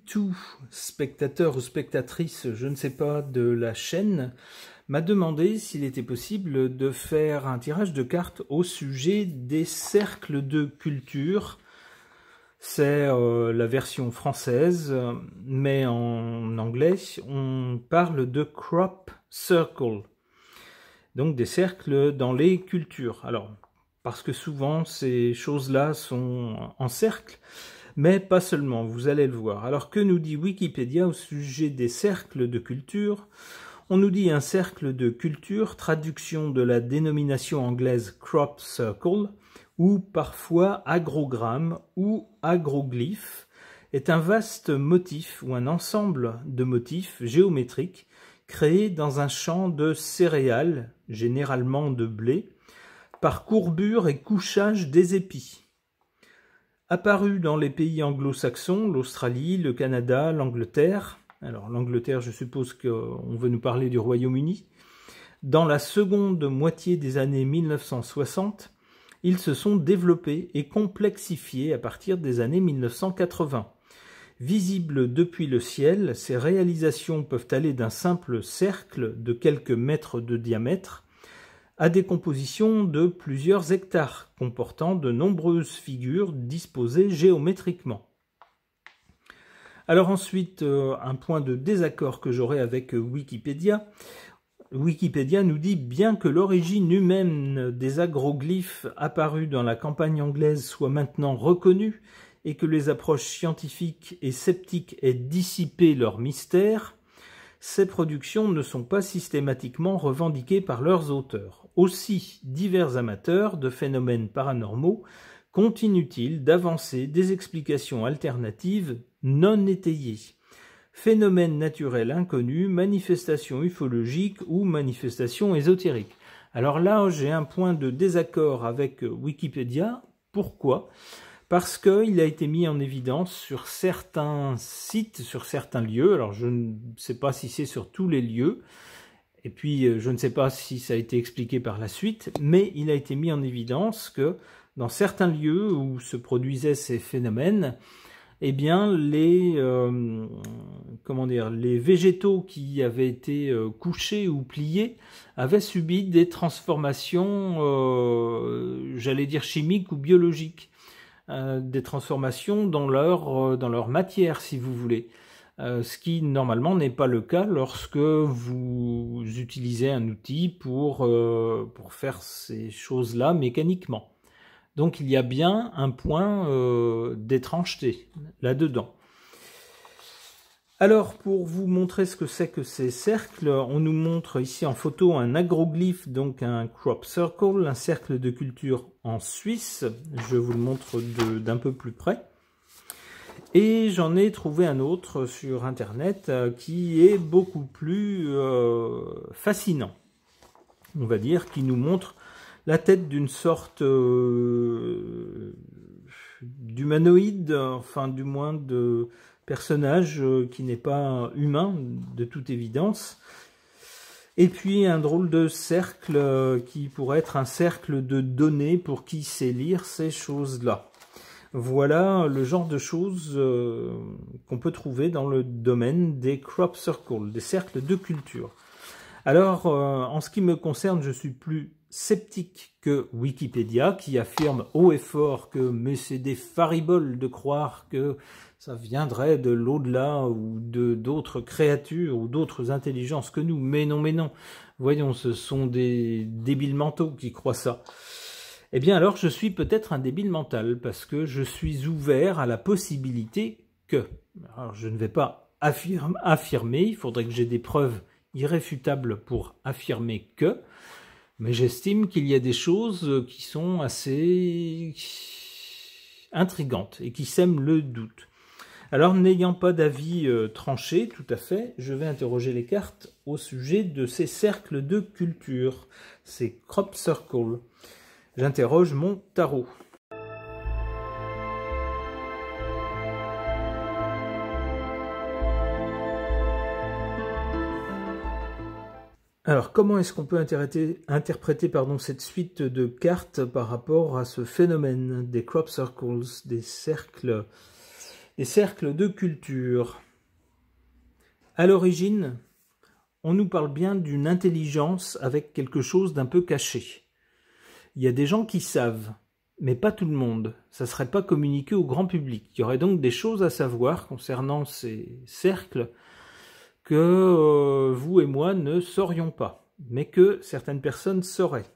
tout spectateur ou spectatrice, je ne sais pas, de la chaîne, m'a demandé s'il était possible de faire un tirage de cartes au sujet des cercles de culture. C'est la version française, mais en anglais, on parle de crop circle, donc des cercles dans les cultures. Alors, parce que souvent ces choses-là sont en cercle, mais pas seulement, vous allez le voir. Alors que nous dit Wikipédia au sujet des cercles de culture? On nous dit un cercle de culture, traduction de la dénomination anglaise crop circle, ou parfois agrogramme ou agroglyphe, est un vaste motif ou un ensemble de motifs géométriques créés dans un champ de céréales, généralement de blé, par courbure et couchage des épis. Apparu dans les pays anglo-saxons, l'Australie, le Canada, l'Angleterre, alors l'Angleterre, je suppose qu'on veut nous parler du Royaume-Uni, dans la seconde moitié des années 1960, ils se sont développés et complexifiés à partir des années 1980. Visibles depuis le ciel, ces réalisations peuvent aller d'un simple cercle de quelques mètres de diamètre à des compositions de plusieurs hectares, comportant de nombreuses figures disposées géométriquement. Alors ensuite, un point de désaccord que j'aurai avec Wikipédia. Wikipédia nous dit « Bien que l'origine humaine des agroglyphes apparus dans la campagne anglaise soit maintenant reconnue et que les approches scientifiques et sceptiques aient dissipé leur mystère, ces productions ne sont pas systématiquement revendiquées par leurs auteurs. Aussi, divers amateurs de phénomènes paranormaux continuent-ils d'avancer des explications alternatives non étayées. Phénomènes naturels inconnus, manifestations ufologiques ou manifestations ésotériques. » Alors là, j'ai un point de désaccord avec Wikipédia. Pourquoi ? Parce qu'il a été mis en évidence sur certains sites, sur certains lieux. Alors je ne sais pas si c'est sur tous les lieux, et puis je ne sais pas si ça a été expliqué par la suite, mais il a été mis en évidence que dans certains lieux où se produisaient ces phénomènes, eh bien les végétaux qui avaient été couchés ou pliés avaient subi des transformations, j'allais dire chimiques ou biologiques. Des transformations dans leur matière, si vous voulez. Ce qui, normalement, n'est pas le cas lorsque vous utilisez un outil pour faire ces choses-là mécaniquement. Donc, il y a bien un point d'étrangeté là-dedans. Alors, pour vous montrer ce que c'est que ces cercles, on nous montre ici en photo un agroglyphe, donc un crop circle, un cercle de culture en Suisse. Je vous le montre d'un peu plus près. Et j'en ai trouvé un autre sur Internet qui est beaucoup plus fascinant, on va dire, qui nous montre la tête d'une sorte d'humanoïde, enfin du moins de personnage qui n'est pas humain, de toute évidence. Et puis un drôle de cercle qui pourrait être un cercle de données pour qui sait lire ces choses-là. Voilà le genre de choses qu'on peut trouver dans le domaine des crop circles, des cercles de culture. Alors, en ce qui me concerne, je suis plus sceptique que Wikipédia, qui affirme haut et fort que mais c'est des fariboles de croire que ça viendrait de l'au-delà ou d'autres créatures ou d'autres intelligences que nous. Mais non, voyons, ce sont des débiles mentaux qui croient ça. Eh bien alors, je suis peut-être un débile mental, parce que je suis ouvert à la possibilité que... Alors, je ne vais pas affirmer, il faudrait que j'ai des preuves irréfutables pour affirmer que... Mais j'estime qu'il y a des choses qui sont assez intrigantes et qui sèment le doute. Alors, n'ayant pas d'avis tranché, tout à fait, je vais interroger les cartes au sujet de ces cercles de culture, ces crop circles. J'interroge mon tarot. Alors, comment est-ce qu'on peut interpréter cette suite de cartes par rapport à ce phénomène des crop circles, des cercles? Les cercles de culture. À l'origine, on nous parle bien d'une intelligence avec quelque chose d'un peu caché. Il y a des gens qui savent, mais pas tout le monde. Ça ne serait pas communiqué au grand public. Il y aurait donc des choses à savoir concernant ces cercles que vous et moi ne saurions pas, mais que certaines personnes sauraient.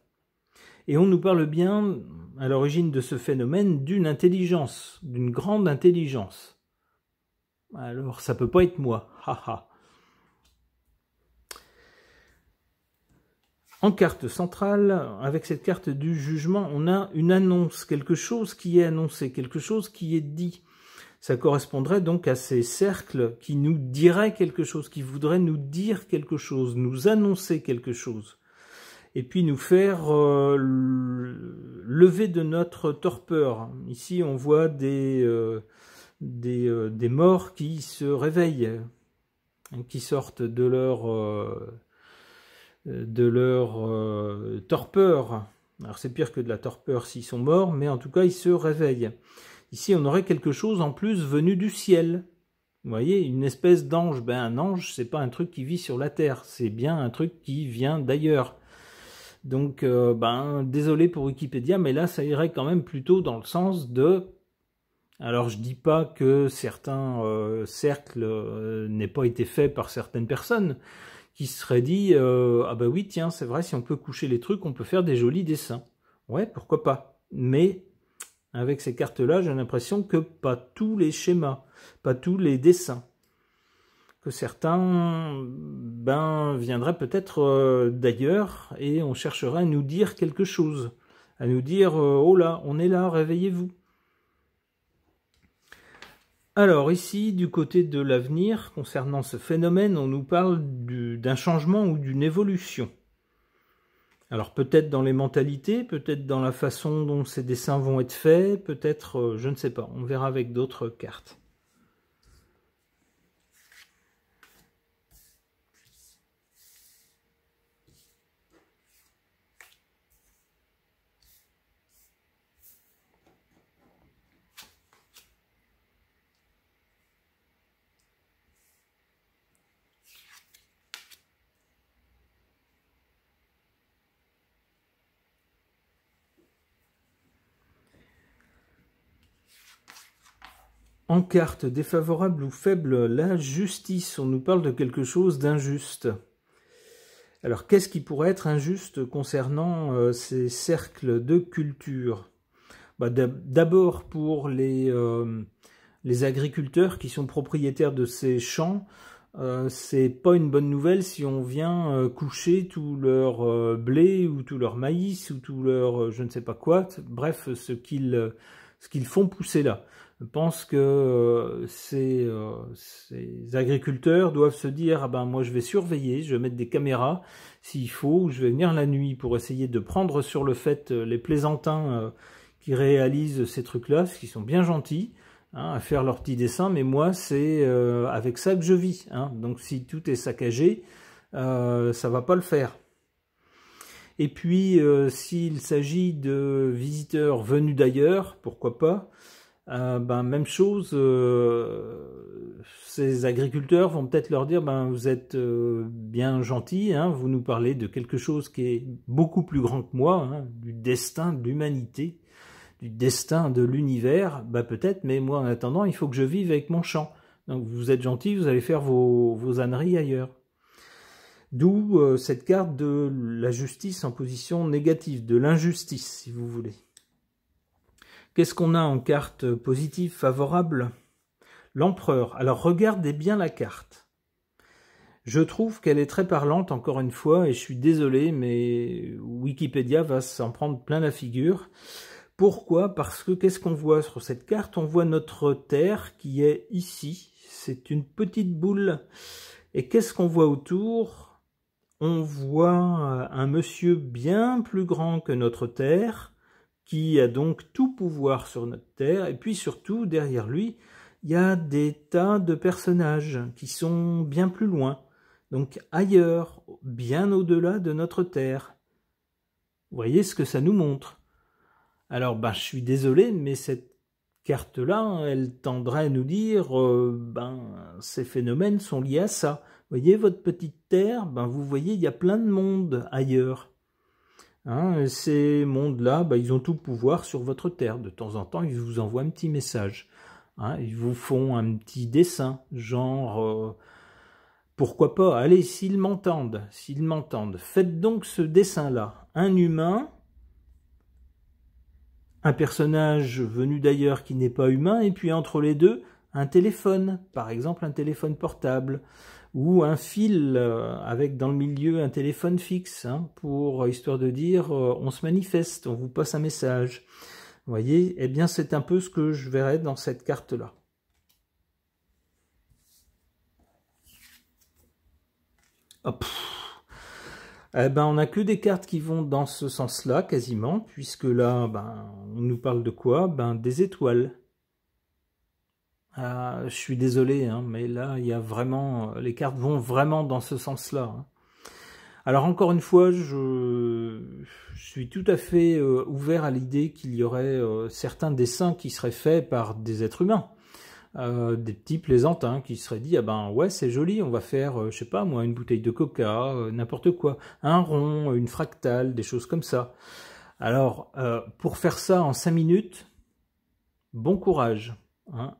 Et on nous parle bien, à l'origine de ce phénomène, d'une intelligence, d'une grande intelligence. Alors, ça peut pas être moi, haha. En carte centrale, avec cette carte du jugement, on a une annonce, quelque chose qui est annoncé, quelque chose qui est dit. Ça correspondrait donc à ces cercles qui nous diraient quelque chose, qui voudraient nous dire quelque chose, nous annoncer quelque chose. Et puis nous faire lever de notre torpeur. Ici, on voit des morts qui se réveillent, qui sortent de leur torpeur. Alors c'est pire que de la torpeur s'ils sont morts, mais en tout cas ils se réveillent. Ici on aurait quelque chose en plus venu du ciel. Vous voyez, une espèce d'ange. Ben un ange, c'est pas un truc qui vit sur la terre, c'est bien un truc qui vient d'ailleurs. Donc désolé pour Wikipédia, mais là ça irait quand même plutôt dans le sens de... Alors je dis pas que certains cercles n'aient pas été faits par certaines personnes, qui se serait dit ah bah oui tiens c'est vrai, si on peut coucher les trucs on peut faire des jolis dessins. Ouais, pourquoi pas, mais avec ces cartes là j'ai l'impression que pas tous les schémas, pas tous les dessins, que certains viendraient peut-être d'ailleurs et on chercherait à nous dire quelque chose, à nous dire oh là on est là, réveillez-vous. Alors ici, du côté de l'avenir, concernant ce phénomène, on nous parle d'un changement ou d'une évolution. Alors peut-être dans les mentalités, peut-être dans la façon dont ces dessins vont être faits, peut-être, je ne sais pas, on verra avec d'autres cartes. En carte défavorable ou faible, la justice, on nous parle de quelque chose d'injuste. Alors qu'est-ce qui pourrait être injuste concernant ces cercles de culture? D'abord pour les agriculteurs qui sont propriétaires de ces champs, c'est pas une bonne nouvelle si on vient coucher tout leur blé ou tout leur maïs ou tout leur je ne sais pas quoi, bref ce qu'ils font pousser là. Je pense que ces agriculteurs doivent se dire ah ben moi je vais surveiller, je vais mettre des caméras s'il faut, je vais venir la nuit pour essayer de prendre sur le fait les plaisantins qui réalisent ces trucs-là, parce qu'ils sont bien gentils à faire leurs petits dessins, mais moi c'est avec ça que je vis. Donc si tout est saccagé, ça va pas le faire. Et puis s'il s'agit de visiteurs venus d'ailleurs, pourquoi pas, même chose, ces agriculteurs vont peut-être leur dire vous êtes bien gentils, vous nous parlez de quelque chose qui est beaucoup plus grand que moi, du destin de l'humanité, du destin de l'univers, peut-être, mais moi en attendant il faut que je vive avec mon champ. Donc vous êtes gentils, vous allez faire vos âneries ailleurs. D'où cette carte de la justice en position négative, de l'injustice si vous voulez. Qu'est-ce qu'on a en carte positive, favorable? L'empereur. Alors regardez bien la carte. Je trouve qu'elle est très parlante, encore une fois, et je suis désolé, mais Wikipédia va s'en prendre plein la figure. Pourquoi? Parce que qu'est-ce qu'on voit sur cette carte? On voit notre Terre qui est ici. C'est une petite boule. Et qu'est-ce qu'on voit autour? On voit un monsieur bien plus grand que notre Terre, qui a donc tout pouvoir sur notre Terre, et puis surtout, derrière lui, il y a des tas de personnages qui sont bien plus loin, donc ailleurs, bien au-delà de notre Terre. Vous voyez ce que ça nous montre? Alors, je suis désolé, mais cette carte-là, elle tendrait à nous dire ces phénomènes sont liés à ça. Vous voyez votre petite Terre, vous voyez, il y a plein de mondes ailleurs. Hein, ces mondes-là, ils ont tout pouvoir sur votre Terre. De temps en temps, ils vous envoient un petit message. Hein, ils vous font un petit dessin, genre... pourquoi pas, allez, s'ils m'entendent, faites donc ce dessin-là. Un humain, un personnage venu d'ailleurs qui n'est pas humain, et puis entre les deux, un téléphone, par exemple un téléphone portable, ou un fil avec dans le milieu un téléphone fixe, pour histoire de dire on se manifeste, on vous passe un message. Vous voyez, eh bien c'est un peu ce que je verrai dans cette carte-là. Hop. Eh ben, on n'a que des cartes qui vont dans ce sens-là, quasiment, puisque là, on nous parle de quoi? Des étoiles. Je suis désolé, mais là, il y a vraiment, les cartes vont vraiment dans ce sens-là. Alors, encore une fois, je suis tout à fait ouvert à l'idée qu'il y aurait certains dessins qui seraient faits par des êtres humains. Des petits plaisantins qui seraient dit ouais c'est joli, on va faire je sais pas moi une bouteille de coca, n'importe quoi, un rond, une fractale, des choses comme ça. Alors pour faire ça en 5 minutes, bon courage,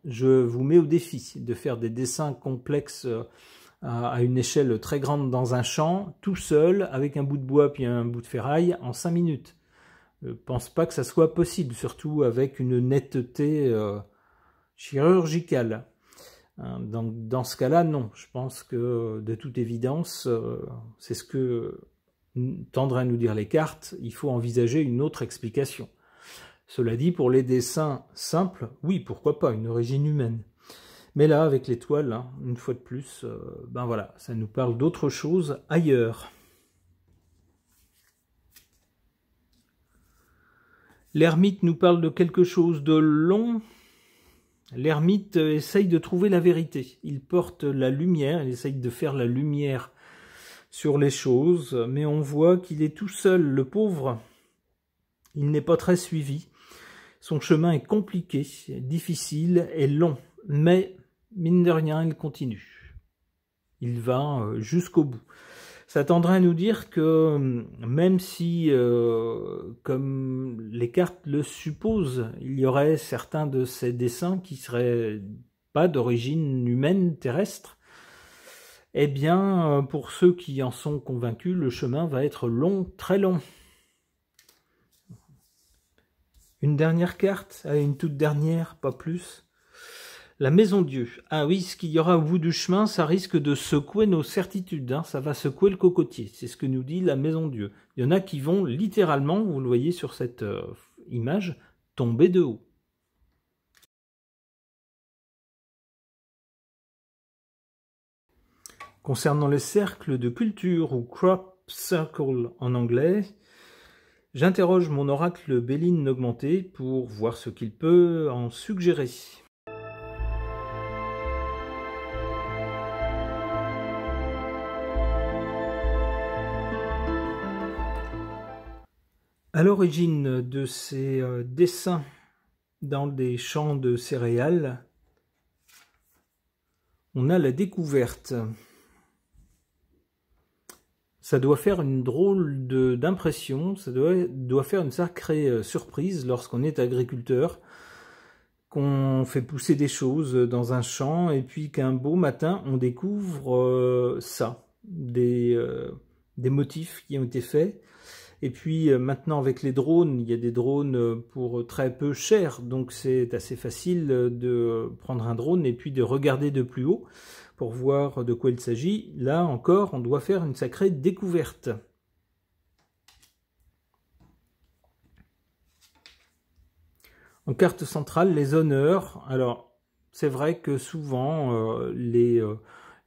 je vous mets au défi de faire des dessins complexes à une échelle très grande dans un champ, tout seul, avec un bout de bois puis un bout de ferraille en 5 minutes. Je pense pas que ça soit possible, surtout avec une netteté chirurgicale. Donc, dans ce cas-là, non. Je pense que, de toute évidence, c'est ce que tendraient à nous dire les cartes, il faut envisager une autre explication. Cela dit, pour les dessins simples, oui, pourquoi pas, une origine humaine. Mais là, avec l'étoile, une fois de plus, voilà, ça nous parle d'autre chose ailleurs. L'ermite nous parle de quelque chose de long. L'ermite essaye de trouver la vérité. Il porte la lumière, il essaye de faire la lumière sur les choses, mais on voit qu'il est tout seul, le pauvre. Il n'est pas très suivi. Son chemin est compliqué, difficile et long, mais mine de rien, il continue. Il va jusqu'au bout. Ça tendrait à nous dire que même si, comme les cartes le supposent, il y aurait certains de ces dessins qui seraient pas d'origine humaine terrestre, eh bien, pour ceux qui en sont convaincus, le chemin va être long, très long. Une dernière carte, une toute dernière, pas plus. La Maison Dieu. Ah oui, ce qu'il y aura au bout du chemin, ça risque de secouer nos certitudes. Ça va secouer le cocotier. C'est ce que nous dit la Maison Dieu. Il y en a qui vont littéralement, vous le voyez sur cette image, tomber de haut. Concernant les cercles de culture, ou crop circle en anglais, j'interroge mon oracle Béline augmenté pour voir ce qu'il peut en suggérer. À l'origine de ces dessins dans des champs de céréales, on a la découverte. Ça doit faire une drôle d'impression, ça doit faire une sacrée surprise lorsqu'on est agriculteur, qu'on fait pousser des choses dans un champ et puis qu'un beau matin on découvre ça, des motifs qui ont été faits. Et puis maintenant avec les drones, il y a des drones pour très peu cher, donc c'est assez facile de prendre un drone et puis de regarder de plus haut pour voir de quoi il s'agit. Là encore, on doit faire une sacrée découverte. En carte centrale, les honneurs. Alors, c'est vrai que souvent, les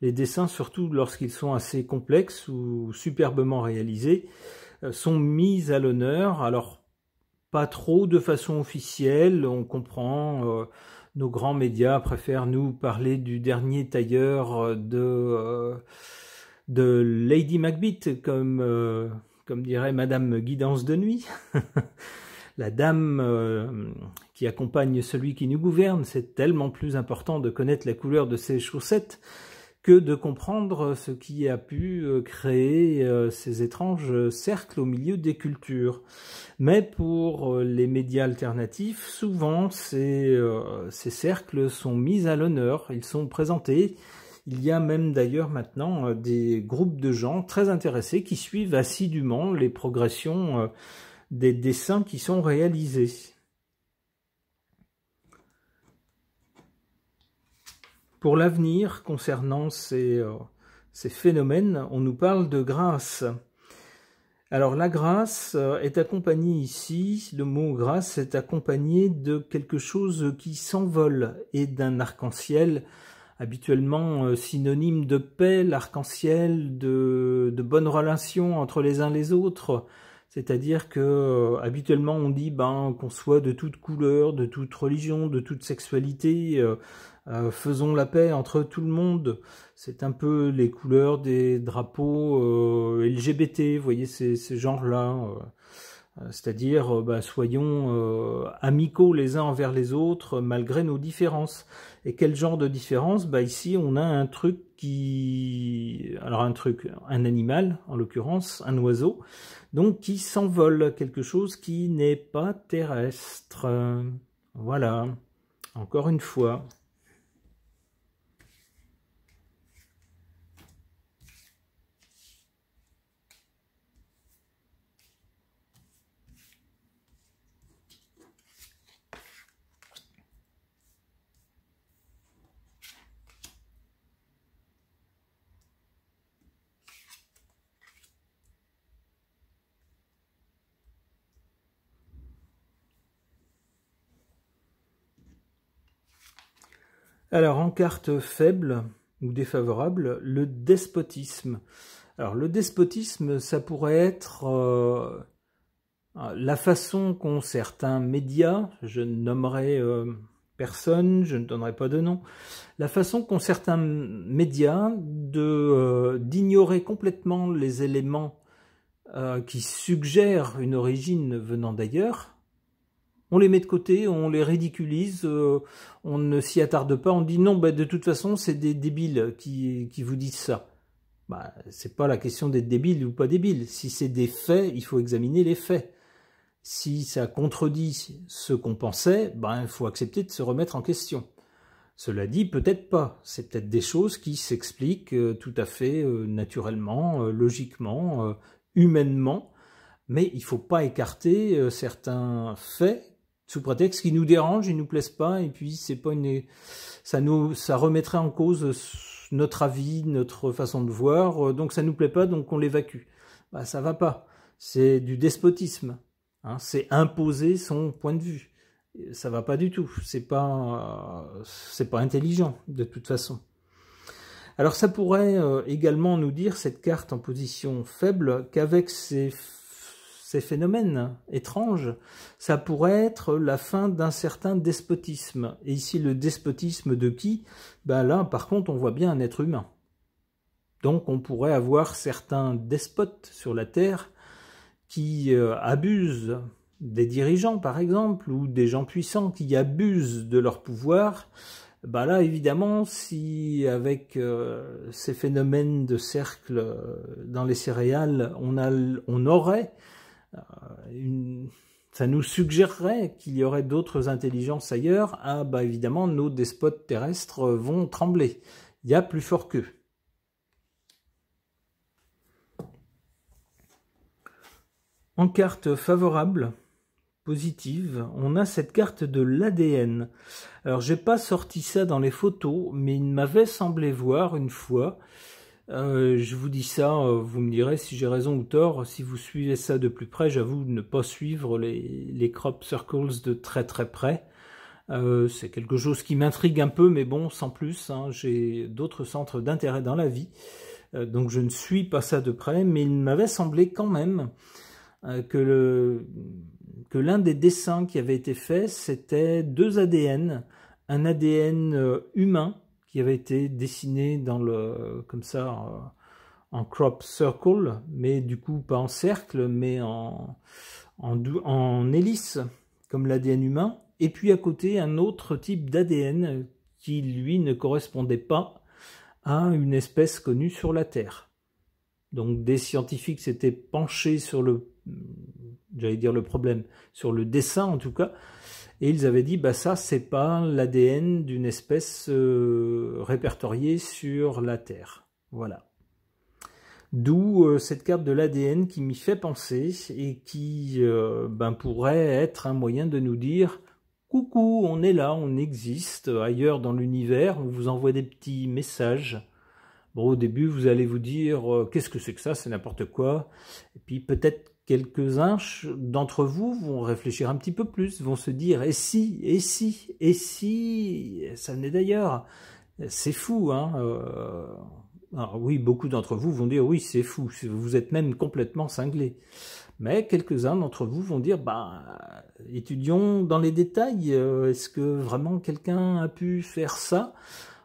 dessins, surtout lorsqu'ils sont assez complexes ou superbement réalisés, sont mis à l'honneur. Alors, pas trop de façon officielle, on comprend, nos grands médias préfèrent nous parler du dernier tailleur de Lady Macbeth, comme dirait Madame Guidance de Nuit. la dame qui accompagne celui qui nous gouverne. C'est tellement plus important de connaître la couleur de ses chaussettes que de comprendre ce qui a pu créer ces étranges cercles au milieu des cultures. Mais pour les médias alternatifs, souvent ces cercles sont mis à l'honneur, ils sont présentés. Il y a même d'ailleurs maintenant des groupes de gens très intéressés qui suivent assidûment les progressions des dessins qui sont réalisés. Pour l'avenir, concernant ces phénomènes, on nous parle de grâce. Alors la grâce est accompagnée ici, le mot grâce est accompagné de quelque chose qui s'envole et d'un arc-en-ciel, habituellement synonyme de paix, l'arc-en-ciel, de bonnes relations entre les uns les autres. C'est-à-dire que habituellement on dit qu'on soit de toute couleur, de toute religion, de toute sexualité, faisons la paix entre tout le monde. C'est un peu les couleurs des drapeaux LGBT, vous voyez ces genres-là. C'est-à-dire, soyons amicaux les uns envers les autres, malgré nos différences. Et quel genre de différence? Ici, on a un truc un animal, en l'occurrence, un oiseau, donc qui s'envole, quelque chose qui n'est pas terrestre. Voilà, encore une fois. Alors, en carte faible ou défavorable, le despotisme. Alors, le despotisme, ça pourrait être la façon qu'ont certains médias, je ne nommerai personne, je ne donnerai pas de nom, la façon qu'ont certains médias d'ignorer complètement les éléments qui suggèrent une origine venant d'ailleurs. On les met de côté, on les ridiculise, on ne s'y attarde pas, on dit non, de toute façon, c'est des débiles qui vous disent ça. C'est pas la question d'être débile ou pas débile. Si c'est des faits, il faut examiner les faits. Si ça contredit ce qu'on pensait, il faut accepter de se remettre en question. Cela dit, peut-être pas. C'est peut-être des choses qui s'expliquent tout à fait naturellement, logiquement, humainement, mais il ne faut pas écarter certains faits sous prétexte qu'ils nous dérangent, ils ne nous plaisent pas, et puis c'est pas ça remettrait en cause notre avis, notre façon de voir, donc ça nous plaît pas, donc on l'évacue. Ça va pas. C'est du despotisme. Hein, c'est imposer son point de vue. Ça va pas du tout. C'est pas intelligent de toute façon. Alors ça pourrait également nous dire, cette carte en position faible, qu'avec ces phénomènes étranges, ça pourrait être la fin d'un certain despotisme. Et ici, le despotisme de qui? Là, par contre, on voit bien un être humain. Donc, on pourrait avoir certains despotes sur la Terre qui abusent des dirigeants, par exemple, ou des gens puissants qui abusent de leur pouvoir. Là, évidemment, si avec ces phénomènes de cercle dans les céréales, on aurait ça nous suggérerait qu'il y aurait d'autres intelligences ailleurs, évidemment, nos despotes terrestres vont trembler. Il y a plus fort qu'eux. En carte favorable, positive, on a cette carte de l'ADN. Alors, j'ai pas sorti ça dans les photos, mais il m'avait semblé voir une fois. Je vous dis ça, vous me direz si j'ai raison ou tort. Si vous suivez ça de plus près, j'avoue ne pas suivre les crop circles de très très près. C'est quelque chose qui m'intrigue un peu, mais bon, sans plus. Hein, j'ai d'autres centres d'intérêt dans la vie, donc je ne suis pas ça de près. Mais il m'avait semblé quand même que l'un des dessins qui avait été fait, c'était 2 ADN, un ADN humain qui avait été dessiné comme ça en crop circle, mais du coup pas en cercle, mais en en hélice, comme l'ADN humain, et puis à côté un autre type d'ADN qui, lui, ne correspondait pas à une espèce connue sur la Terre. Donc des scientifiques s'étaient penchés sur le, j'allais dire le problème, sur le dessin en tout cas, et ils avaient dit, bah ça c'est pas l'ADN d'une espèce répertoriée sur la Terre. Voilà. D'où cette carte de l'ADN qui m'y fait penser et qui pourrait être un moyen de nous dire « Coucou, on est là, on existe ailleurs dans l'univers, on vous envoie des petits messages. » Bon, au début, vous allez vous dire « Qu'est-ce que c'est que ça? C'est n'importe quoi. » Et puis peut-être quelques-uns d'entre vous vont réfléchir un petit peu plus, vont se dire « Et si, et si, et si, ça venait d'ailleurs. » C'est fou, hein Alors oui, beaucoup d'entre vous vont dire « Oui, c'est fou, vous êtes même complètement cinglés. » Mais quelques-uns d'entre vous vont dire « Étudions dans les détails, est-ce que vraiment quelqu'un a pu faire ça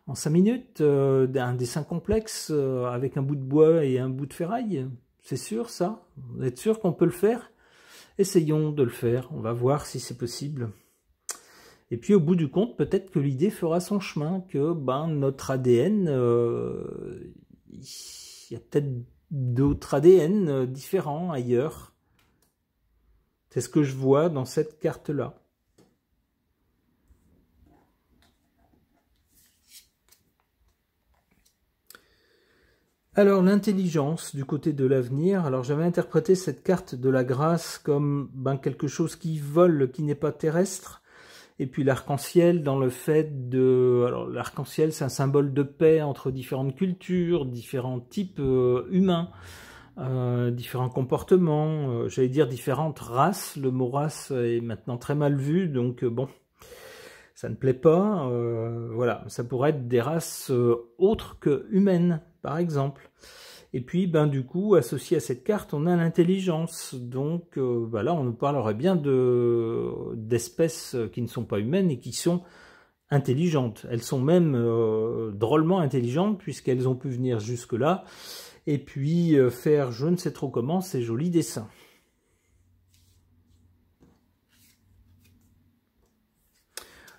en 5 minutes, un dessin complexe avec un bout de bois et un bout de ferraille? C'est sûr ça? Vous êtes sûr qu'on peut le faire? Essayons de le faire, on va voir si c'est possible. » Et puis au bout du compte, peut-être que l'idée fera son chemin, que notre ADN, il y a peut-être d'autres ADN différents ailleurs. C'est ce que je vois dans cette carte-là. Alors l'intelligence du côté de l'avenir, alors j'avais interprété cette carte de la grâce comme quelque chose qui vole, qui n'est pas terrestre. Et puis l'arc-en-ciel dans le fait de... Alors l'arc-en-ciel c'est un symbole de paix entre différentes cultures, différents types humains, différents comportements, j'allais dire différentes races. Le mot race est maintenant très mal vu, donc bon, ça ne plaît pas. Voilà, ça pourrait être des races autres que humaines, par exemple. Et puis, du coup, associé à cette carte, on a l'intelligence. Donc, là, on nous parlerait bien d'espèces qui ne sont pas humaines et qui sont intelligentes. Elles sont même drôlement intelligentes puisqu'elles ont pu venir jusque-là et puis faire je ne sais trop comment ces jolis dessins.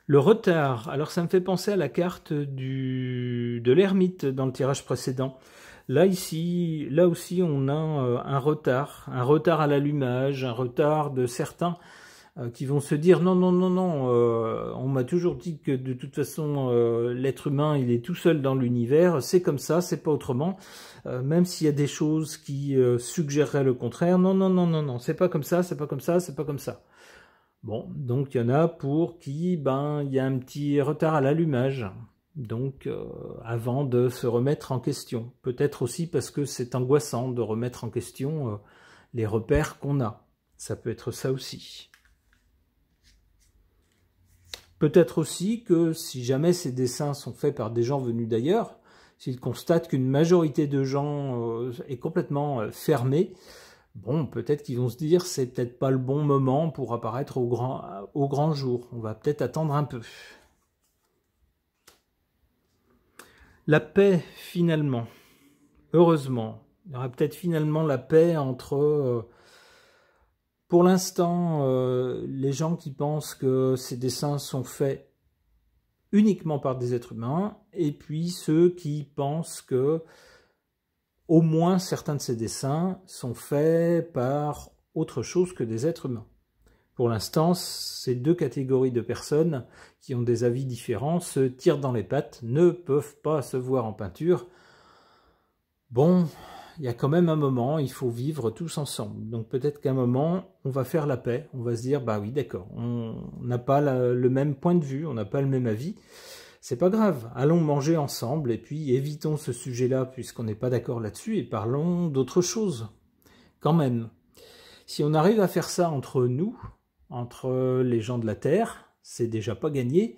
Le retard. Alors, ça me fait penser à la carte de l'ermite dans le tirage précédent. Là aussi, on a un retard à l'allumage, un retard de certains qui vont se dire non, on m'a toujours dit que de toute façon l'être humain il est tout seul dans l'univers, c'est comme ça, c'est pas autrement, même s'il y a des choses qui suggéreraient le contraire, non, c'est pas comme ça, c'est pas comme ça, c'est pas comme ça. Bon, donc il y en a pour qui il y a un petit retard à l'allumage. Donc, avant de se remettre en question. Peut-être aussi parce que c'est angoissant de remettre en question les repères qu'on a. Ça peut être ça aussi. Peut-être aussi que si jamais ces dessins sont faits par des gens venus d'ailleurs, s'ils constatent qu'une majorité de gens est complètement fermée, bon, peut-être qu'ils vont se dire c'est peut-être pas le bon moment pour apparaître au grand jour. On va peut-être attendre un peu. La paix, finalement, heureusement, il y aura peut-être finalement la paix entre, pour l'instant, les gens qui pensent que ces dessins sont faits uniquement par des êtres humains, et puis ceux qui pensent que au moins certains de ces dessins sont faits par autre chose que des êtres humains. Pour l'instant, ces deux catégories de personnes qui ont des avis différents se tirent dans les pattes, ne peuvent pas se voir en peinture. Bon, il y a quand même un moment, il faut vivre tous ensemble. Donc peut-être qu'à un moment, on va faire la paix, on va se dire, oui, d'accord, on n'a pas le même point de vue, on n'a pas le même avis. C'est pas grave, allons manger ensemble et puis évitons ce sujet-là puisqu'on n'est pas d'accord là-dessus et parlons d'autre chose, quand même. Si on arrive à faire ça entre nous, entre les gens de la Terre, c'est déjà pas gagné.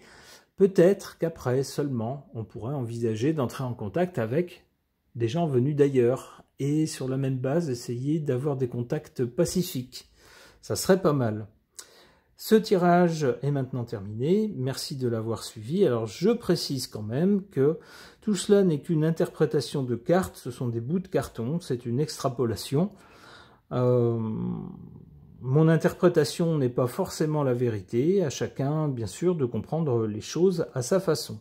Peut-être qu'après seulement, on pourrait envisager d'entrer en contact avec des gens venus d'ailleurs et sur la même base, essayer d'avoir des contacts pacifiques. Ça serait pas mal. Ce tirage est maintenant terminé. Merci de l'avoir suivi. Alors, je précise quand même que tout cela n'est qu'une interprétation de cartes. Ce sont des bouts de carton. C'est une extrapolation. mon interprétation n'est pas forcément la vérité, à chacun, bien sûr, de comprendre les choses à sa façon.